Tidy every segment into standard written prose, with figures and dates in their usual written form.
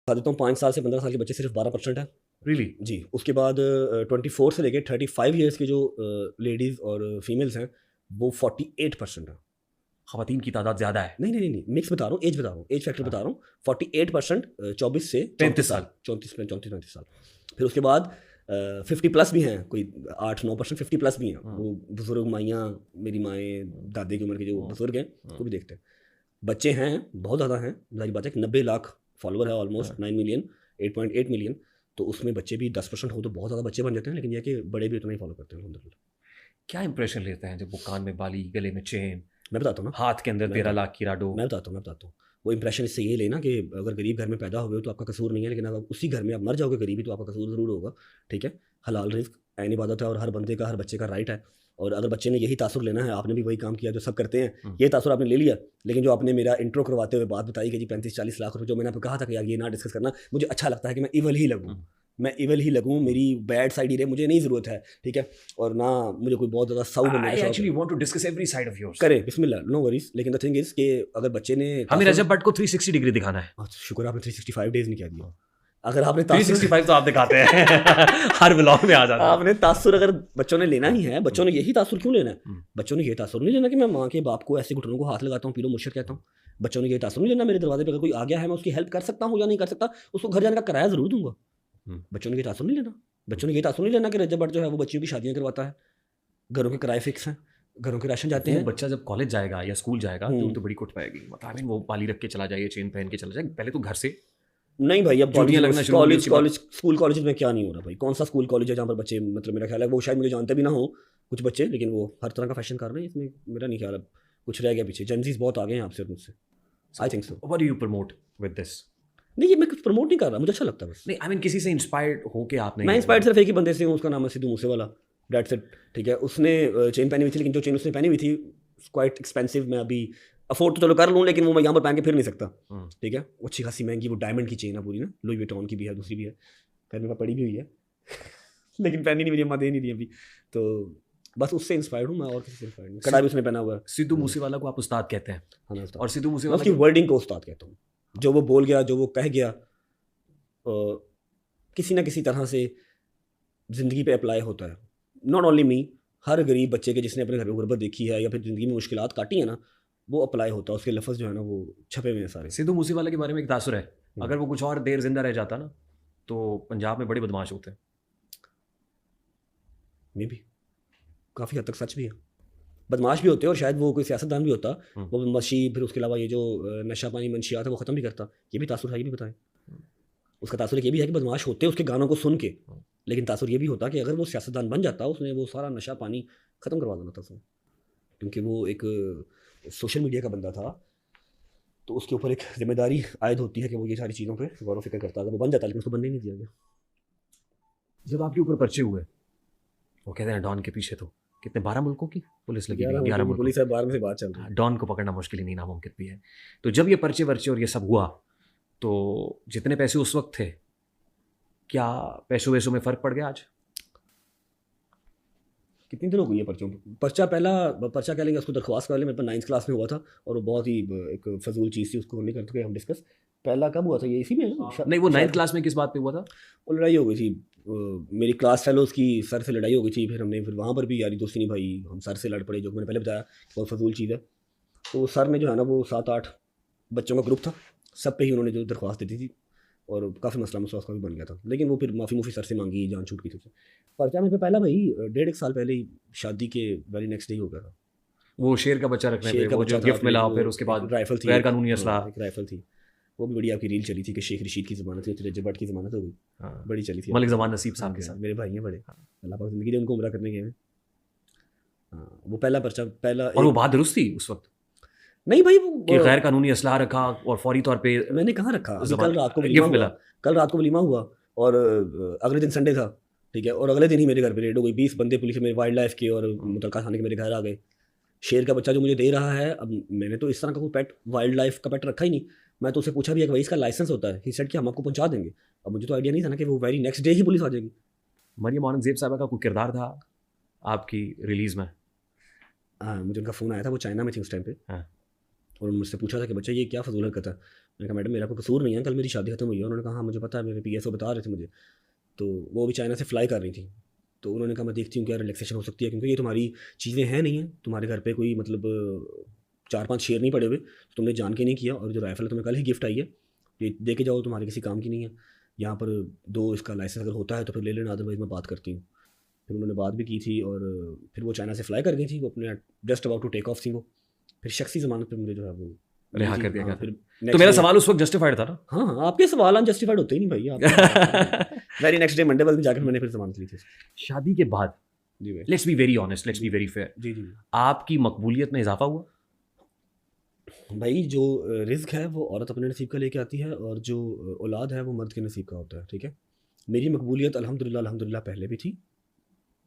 बता देता हूँ 5 साल से 15 साल के बच्चे सिर्फ 12% है रियली? जी। उसके बाद 24 से लेके 35 ईयर्स के जो लेडीज़ और फीमेल्स हैं वो 48% है। खवातीन की तादाद ज़्यादा है। नहीं, मिक्स बता रहा हूँ, एज बता रहा हूँ, एज फैक्टर बता रहा हूँ। 48% 24 से 35 साल। 34-35 साल। फिर उसके बाद 50 प्लस भी हैं, कोई 8-9% 50 प्लस भी हैं। वो बुजुर्ग माइयाँ, मेरी माएँ, दादी की उम्र के जो बुजुर्ग हैं वो भी देखते हैं। बच्चे हैं, बहुत ज़्यादा हैं, जाहिर बात है कि 90 लाख फॉलोवर है, ऑलमोस्ट 9 मिलियन, 8.8 मिलियन। तो उसमें बच्चे भी 10% हो तो बहुत ज़्यादा बच्चे बन जाते हैं, लेकिन यह कि बड़े भी उतना ही फॉलो करते हैं अल्हम्दुलिल्लाह। क्या इंप्रेशन लेते हैं जब वो कान में बाली, गले में चेन, मैं बताता हूँ ना, हाथ के अंदर 13 लाख की राडो? मैं बताता हूँ। वो इंप्रेशन इससे ये लेना कि अगर गरीब घर में पैदा हो गए तो आपका कसूर नहीं है, लेकिन अगर उसी घर में आप मर जाओगे गरीबी तो आपका कसूर ज़रूर होगा। ठीक है, हलाल रिज़्क ऐन इबादत है और हर बंदे का, हर बच्चे का राइट है। और अगर बच्चे ने यही तासुर लेना है, आपने भी वही काम किया जो सब करते हैं, ये तासुर आपने ले लिया, लेकिन जो आपने मेरा इंट्रो करवाते हुए बात बताई कि जी 35-40 लाख रुपए, जो मैंने आपको कहा था कि यार ये ना डिस्कस करना, मुझे अच्छा लगता है कि मैं इवल ही लगूँ, मेरी बैड साइड ही रहे, मुझे नहीं ज़रूरत है। ठीक है, और ना मुझे कोई बहुत ज़्यादा साउ बनने I का शौक actually है। want to discuss every side of yours. करे बिस्मिल्लाह, नो वरीज। लेकिन द थिंग इज कि अगर बच्चे ने हमें रजब भट्ट को 360 डिग्री दिखाना है। शुक्र आपने 365 डेज नहीं कह दिया। अगर आपने तासुर 365 तो आप दिखाते हैं हर व्लॉग में आ जाता है। आपने तासुर अगर बच्चों ने लेना ही है, बच्चों ने यही तासुर क्यों लेना है? बच्चों ने ये तासुर नहीं लेना कि मैं माँ के बाप को ऐसे घुटनों को हाथ लगाता हूँ, पीरो मुर्शिद कहता हूँ। बच्चों ने ये तासुर नहीं लेना मेरे दरवाजे पे अगर कोई आ गया है मैं उसकी हेल्प कर सकता हूँ या नहीं कर सकता, उसको घर जाने का किराया जरूर दूंगा। बच्चों ने ये तासुर नहीं लेना। बच्चों ने ये तासुर नहीं लेना कि रजब भट्ट जो है वो बच्चियों की शादियां करवाता है, घरों के किराए फिक्स हैं, घरों के राशन जाते वो हैं। बच्चा जब कॉलेज जाएगा या स्कूल जाएगा तो बड़ी कुट पाएगी। आई मीन वो बाली रख के चला जाए, चेन पहन के चला जाए, पहले तो घर से नहीं भाई, अब चोटियां लगना शुरू हो गई उसके बाद। स्कूल कॉलेज में क्या नहीं हो रहा भाई? कौन सा स्कूल कॉलेज है जहाँ पर बच्चे, मतलब मेरा ख्याल है वो शायद मुझे जानते भी ना हो कुछ बच्चे, लेकिन वो हर तरह का फैशन कर रहे हैं। इसमें मेरा नहीं ख्याल अब कुछ रह गया पीछे। जेनजीज बहुत आ गए हैं आपसे मुझसे, I think so. What do you promote with this? नहीं, ये मैं कुछ प्रमोट नहीं कर रहा, मुझे अच्छा लगता है बस। नहीं, आई मीन किसी से इंस्पायर्ड हो के आपने? मैं इंस्पायर्ड सिर्फ एक ही बंदे से हूँ, उसका नाम है सिद्धू मूसेवाला, डेट्स इट। ठीक है, उसने चेन पहनी हुई थी, लेकिन जो चेन उसने पहनी हुई थी क्वाइट एक्सपेंसिव। मैं अभी अफोर्ड तो चलो कर लूँ, लेकिन वो मैं यहाँ पर पहन के फिर नहीं सकता। ठीक है, वो अच्छी खासी महंगी, वो डायमंड की चेन है पूरी ना, लुई विटॉन की भी है, दूसरी भी है, घर में पड़ी भी हुई है लेकिन पहनी नहीं, मेरी अम्मा दे नहीं रही अभी। तो बस उससे इंस्पायर्ड हूँ मैं, और किसी से इंस्पायर्ड नहीं। कड़ा भी उसने पहना हुआ है। सिद्धू मूसेवाला को आप उस्ताद कहते हैं? हाँ, मैं उस्ताद। और सिद्धू मैं मूसेवाला उसकी वर्डिंग को उस्ताद कहता हूँ। जो वो बोल गया, जो वो कह गया, किसी ना किसी तरह से ज़िंदगी पे अप्लाई होता है। नॉट ओनली मी, हर गरीब बच्चे के जिसने अपने घर में गुर्बत देखी है या फिर ज़िंदगी में मुश्किलात काटी है ना, वो अप्लाई होता है। उसके लफ्ज़ जो है ना वो छपे हुए हैं सारे। सिद्धू मूसेवाला के बारे में एक तासुर है, अगर वो कुछ और देर जिंदा रह जाता ना तो पंजाब में बड़े बदमाश होते हैं। मे भी काफ़ी हद तक सच भी है, बदमाश भी होते हैं, और शायद वो कोई सियासतदान भी होता, वो बदमाशी, फिर उसके अलावा ये जो नशा पानी मंशियात है वो ख़त्म भी करता। ये भी तासुर है, ये भी बताएं। उसका तासुर ये भी है कि बदमाश होते उसके गानों को सुन के, लेकिन तासुर ये भी होता कि अगर वो सियासतदान बन जाता, उसने वो सारा नशा पानी ख़त्म करवा देना था उसने, क्योंकि वो एक सोशल मीडिया का बंदा था, तो उसके ऊपर एक जिम्मेदारी आयद होती है कि वो ये सारी चीज़ों पे गौर व फिक्र करता। अगर वो बन जाता, लेकिन उसको बनने नहीं दिया गया। जब आपके ऊपर पर्चे हुए, वो कहते हैं डॉन के पीछे तो कितने 12 मुल्कों की पुलिस लगी हुई, 11 मुल्कों पुलिस है, 12 में से बात चल रही है। डॉन को पकड़ना मुश्किल ही नहीं, नामुमकिन भी है। तो जब ये पर्चे वर्चे और ये सब हुआ, तो जितने पैसे उस वक्त थे, क्या पैसों वैसों में फ़र्क पड़ गया आज? कितनी दिन हो गई है पर्चों पर? पहला पर्चा कह लेंगे, उसको दरख्वास्त कर लें, मेरे पास 9th क्लास में हुआ था, और वो बहुत ही एक फजूल चीज़ थी, उसको नहीं करते हम डिस्कस। पहला कब हुआ था ये? इसी में नहीं, वो 9th क्लास में किस बात पे हुआ था? वो लड़ाई हो गई थी, मेरी क्लास फेलोज़ की सर से लड़ाई हो गई थी। फिर वहाँ पर भी यारी दोस्ती नहीं भाई, हम सर से लड़ पड़े, जो मैंने पहले बताया बहुत फजूल चीज़ है। तो सर ने जो है ना, वो 7-8 बच्चों का ग्रुप था, सब पे ही उन्होंने जो दरख्वास्त दी थी, और काफ़ी मसला मसला उसका भी बन गया था, लेकिन वो फिर माफ़ी सर से मांगी, जान छूट गई थी। पर्चा मेरे पे पहला भाई 1.5 साल पहले ही, शादी के वेरी नेक्स्ट डे हो गया था। वो शेर का बच्चा रखने पे, वो जो गिफ्ट मिला, फिर उसके बाद राइफल थी, गैर कानूनी असला, एक राइफल थी, वो भी बड़ी आपकी रील चली थी कि शेख रशीद की ज़मानत हुई थी, रजब भट्ट की ज़मानत हो गई, बड़ी चली थी। मलिक ज़मान नसीब साहब के साथ, मेरे भाई हैं बड़े, अल्लाह पाक ज़िंदगी दे उनको, उम्रा करने गए हैं। हाँ, वो पहला पर्चा, पहला। और वो बात दुरुस्त थी उस वक्त? नहीं भाई, कि गैर कानूनी असलाह रखा और फौरी तौर पे मैंने कहाँ रखा? कल रात को गिफ्ट मिला, कल रात को वलीमा हुआ, और अगले दिन संडे था। ठीक है, और अगले दिन ही मेरे घर पे रेड हो गई, 20 बंदे पुलिस मेरे वाइल्ड लाइफ के और मुतलका थाने के मेरे घर आ गए। शेर का बच्चा जो मुझे दे रहा है, अब मैंने तो इस तरह का कोई पेट, वाइल्ड लाइफ का पेट रखा ही नहीं। मैं तो उसे पूछा भी है कि भाई इसका लाइसेंस होता है? ही सेड कि हम आपको पहुंचा देंगे। अब मुझे तो आइडिया नहीं था ना कि वो वेरी नेक्स्ट डे ही पुलिस आ जाएगी। मरियम औरंगजेब साहबा का कोई किरदार था आपकी रिलीज़ में? हाँ, मुझे उनका फ़ोन आया था, वो चाइना में थी उस टाइम पे, और मुझसे पूछा था कि बच्चा ये क्या फजूल हरकत है। मैंने कहा मैडम मेरा कोई कसूर नहीं है, कल मेरी शादी खत्म हुई है। उन्होंने कहा हाँ मुझे पता है, मेरे PSO बता रहे थे मुझे। तो वो भी चाइना से फ्लाई कर रही थी, तो उन्होंने कहा मैं देखती हूँ क्या रिलैक्सेशन हो सकती है, क्योंकि ये तुम्हारी चीज़ें हैं नहीं हैं, तुम्हारे घर पे कोई मतलब 4-5 शेर नहीं पड़े हुए, तो तुमने जान के नहीं किया, और जो राइफल है तुम्हें कल ही गिफ्ट आई है, ये दे के जाओ, तुम्हारे किसी काम की नहीं है। यहाँ पर 2 इसका लाइसेंस अगर होता है तो फिर ले लेना, अदरवाइज मैं बात करती हूँ। फिर उन्होंने बात भी की थी, और फिर वो चाइना से फ्लाई कर गई थी, वो अपने just about to take off थी वो। फिर शख्सी ज़मानत पे मुझे जो है वो रिहा मिली कर थी। दिया हाँ, गया फिर था। तो next मेरा day- सवाल उस वक्त जस्टिफाइड था ना। हाँ हाँ, आपके सवाल अनजस्टिफाइड होते ही नहीं भाई आप। वेरी नेक्स्ट डे मंडे वाले दिन जाकर मैंने फिर जमानत ली थी। शादी के बाद, जी भाई। Let's be very honest, let's be very fair, जी जी आपकी मकबूलियत में इजाफा हुआ? भाई, जो रिस्क है वो औरत अपने नसीब का लेके आती है, और जो औलाद है वो मर्द के नसीब का होता है, ठीक है। मेरी मकबूलियत अल्हम्दुलिल्लाह पहले भी थी।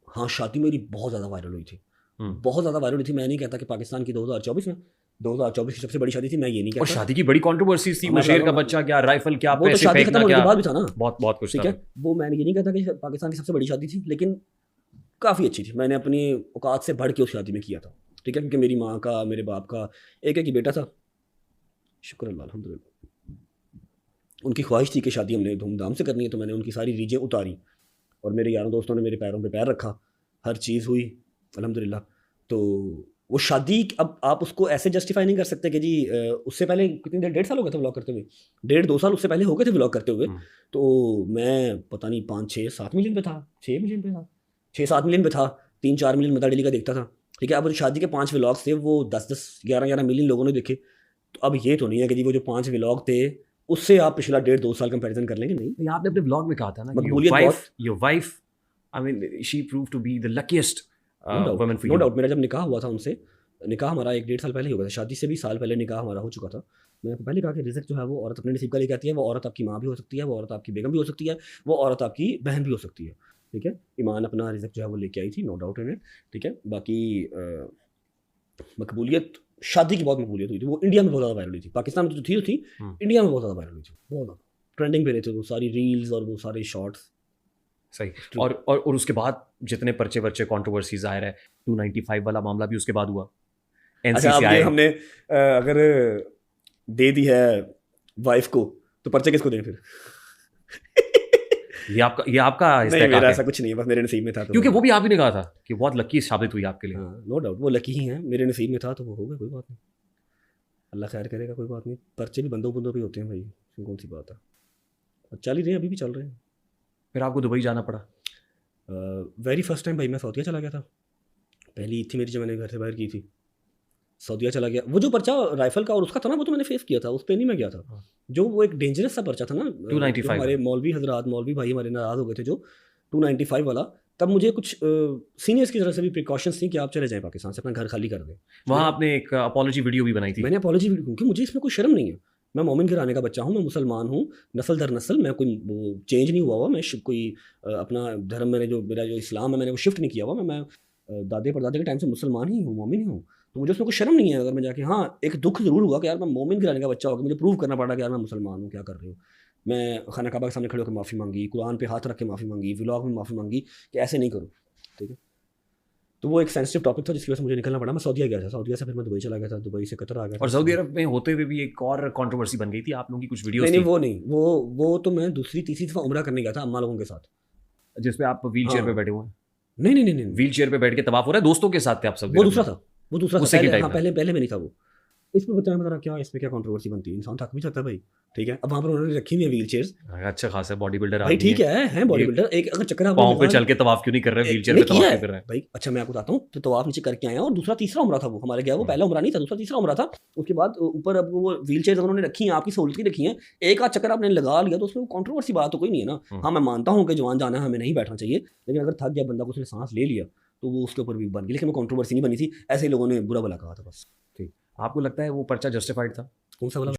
हाँ, शादी मेरी बहुत ज़्यादा वायरल हुई थी, बहुत ज़्यादा वायरल हुई थी। मैं नहीं कहता कि पाकिस्तान की 2024 की सबसे बड़ी शादी थी, मैं ये नहीं और कहता। शादी की बड़ी कंट्रोवर्सीज थी, वो मैं शेर कह का रहा हूँ, बच्चा क्या, राइफल क्या, वो तो पैसे शादी खत्म फेंकना होने क्या, के बाद भी था ना, बहुत बहुत कुछ ठीक था। है। वो मैं ये नहीं कहता कि पाकिस्तान की सबसे बड़ी शादी थी, लेकिन काफ़ी अच्छी थी। मैंने अपनी औकात से बढ़ के उस शादी में किया था, ठीक है, क्योंकि मेरी माँ का, मेरे बाप का एक ही बेटा था, शुक्र अल्लाह अल्हम्दुलिल्लाह। उनकी ख्वाहिश थी कि शादी हमने धूमधाम से करनी है, तो मैंने उनकी सारी रीजें उतारी, और मेरे यारों दोस्तों ने मेरे पैरों पे पैर रखा, हर चीज़ हुई अल्हम्दुलिल्लाह। तो वो शादी, अब आप उसको ऐसे जस्टिफाई नहीं कर सकते कि जी उससे पहले कितनी देर, 1.5 साल हो गए थे व्लॉग करते हुए, 1.5-2 साल उससे पहले हो गए थे व्लॉग करते हुए। तो मैं पता नहीं 5-6-7 मिलियन पे था, 6 मिलियन पे था, 6-7 मिलियन पे था, 3-4 मिलियन मदा डेली का देखता था, ठीक है। अब शादी के 5 व्लॉग्स थे, वो 10-10, 11-11 मिलियन लोगों ने देखे। तो अब ये तो नहीं है कि जी वो जो 5 व्लॉग थे उससे आप पिछला 1.5-2 साल कंपैरिजन कर लेंगे, नहीं। ये आपने अपने ब्लॉग में कहा था ना, मकबूलियत your wife, I mean she prove to be the luckiest woman for no you. Doubt. मेरा जब निकाह हुआ था उनसे, निकाह हमारा 1-1.5 साल पहले ही हो गया था, शादी से भी साल पहले निकाह हमारा हो चुका था। मैंने आपको पहले कहा कि रिज़्क जो है वो औरत अपने नसीब का लेके आती है। वो औरत आपकी माँ भी हो सकती है, वो औरत आपकी बेगम भी हो सकती है, वो औरत आपकी बहन भी हो सकती है, ठीक है। ईमान अपना रिज़्क जो है वो लेके आई थी, नो डाउट इन इट, ठीक है। बाकी मकबूलियत, शादी की बहुत मकबूलियत हुई थी, वो इंडिया में बहुत ज़्यादा वायरल हुई थी। पाकिस्तान में तो थी, इंडिया में बहुत ज़्यादा वायरल हुई थी, बहुत ज़्यादा ट्रेंडिंग पे रहे थे वो सारी रील्स और वो सारे शॉर्ट्स। सही। और उसके बाद जितने पर्चे वर्चे कंट्रोवर्सीज आ रहे हैं, 295 वाला मामला भी उसके बाद हुआ, अच्छा, अब एनसीसीआई। ये हमने अगर दे दी है वाइफ को, तो पर्चे किसको दें फिर? ये आपका नहीं, इस्तेहकाक मेरा है, ऐसा कुछ नहीं है, बस मेरे नसीब में था तो क्योंकि वो भी आप ही ने कहा था कि बहुत लकी साबित हुई आपके लिए। हाँ, नो डाउट वो लकी ही हैं, मेरे नसीब में था तो वो हो गया, कोई बात नहीं, अल्लाह खैर करेगा, कोई बात नहीं। पर्चे भी बंदों बंदों पे होते हैं भाई, इसमें कौन सी बात है, और चल ही रहे हैं, अभी भी चल रहे हैं। फिर आपको दुबई जाना पड़ा? वेरी फर्स्ट टाइम भाई मैं सऊदीया चला गया था, पहली ईद थी मेरी जो मैंने घर से बाहर की थी, सऊदीया चला गया। वो जो पर्चा राइफल का और उसका था ना, वो तो मैंने फेस किया था, उस पर नहीं मैं गया था। जो वो एक डेंजरस सा पर्चा था ना, 295 जो हमारे मौलवी हजरात, मौलवी भाई हमारे नाराज़ हो गए थे, जो 295 वाला, तब मुझे कुछ सीनियर्स की तरफ से भी प्रिकॉशंस थी कि आप चले जाएं पाकिस्तान से, अपना घर खाली कर दें। वहाँ आपने एक अपॉलॉजी वीडियो भी बनाई थी। मैंने अपॉलॉजी भी, क्योंकि मुझे इसमें कोई शर्म नहीं है, मैं मोमिन घराने का बच्चा हूँ, मैं मुसलमान हूँ, नस्ल दर नस्ल, मैं कोई चेंज नहीं हुआ हुआ, मैं कोई अपना धर्म, मैंने जो मेरा जो इस्लाम है मैंने वो शिफ्ट नहीं किया हुआ, मैं दादे परदादे के टाइम से मुसलमान ही हूँ, मोमिन ही हूँ। तो मुझे उसमें कोई शर्म नहीं है अगर मैं जाके, हाँ एक दुख ज़रूर हुआ कि यार मैं मोमिन घराने का बच्चा होकर मुझे प्रूव करना पड़ा कि यार मैं मुसलमान हूँ, क्या कर रहे हो। मैं खाना काबा के सामने खड़े होकर माफ़ी मांगी, कुरान पे हाथ रख के माफ़ी मांगी, व्लॉग में माफ़ी मांगी कि ऐसे नहीं करो, ठीक है। तो वो एक सेंसिटिव टॉपिक था जिसकी वजह से मुझे निकलना पड़ा। मैं सऊदीया गया था, सऊदीया से फिर मैं दुबई चला गया था, दुबई से कतर आ गया था। और सऊदी अरब में होते हुए भी एक और कंट्रोवर्सी बन गई थी, आप लोगों की कुछ वीडियोस नहीं थी वो नहीं, वो तो मैं दूसरी तीसरी दफ़ा उम्रा करने गया था अम्मा लोगों के साथ, जिसपे आप व्हील चेयर हाँ। पे बैठे हुए हैं। नहीं, व्हील चेयर पे बैठ के तवाफ हो रहा है, दोस्तों के साथ थे आप सब? वो दूसरा था, वो दूसरा था, उससे की पहले, टाइप हाँ का। पहले में नहीं था वो। इसमें बताया बता रहा क्या, इसमें क्या कंट्रोवर्सी बनती है, इंसान थक भी सकता है भाई, ठीक है। अब वहाँ पर उन्होंने रखी हुई है व्हील चेयर्स, अच्छा खासा बॉडी बिल्डर भाई ठीक है बॉडी बिल्डर, एक अगर चक्कर आपने पाँव पे लगा- चल के तवाफ क्यों नहीं कर रहे, व्हील चेयर नहीं पे किया तवाफ है क्यों कर रहे हैं? भाई। अच्छा मैं आपको बताता हूँ, तो आप नीचे करके आए हैं, और दूसरा तीसरा उम्रा था वो हमारे गया, वो पहला उम्रा नहीं था, दूसरा तीसरा उम्रा था। उसके बाद ऊपर अब वो व्हील चेयर उन्होंने रखी है, आपकी सहूलत की रखी है, एक आध चक्कर आपने लगा लिया तो उसमें कंट्रोवर्सी बात तो कोई नहीं है ना। हाँ मैं मानता हूँ कि जवान जाना है, हमें नहीं बैठना चाहिए, लेकिन अगर थक गया बंदा को, उसने सांस ले लिया तो वो उसके ऊपर भी बन गई, लेकिन वो कंट्रोवर्सी नहीं बनी थी, ऐसे ही लोगों ने बुरा भला कहा था बस। आपको लगता है वो पर्चा जस्टिफाइड था? कौन सा वाला?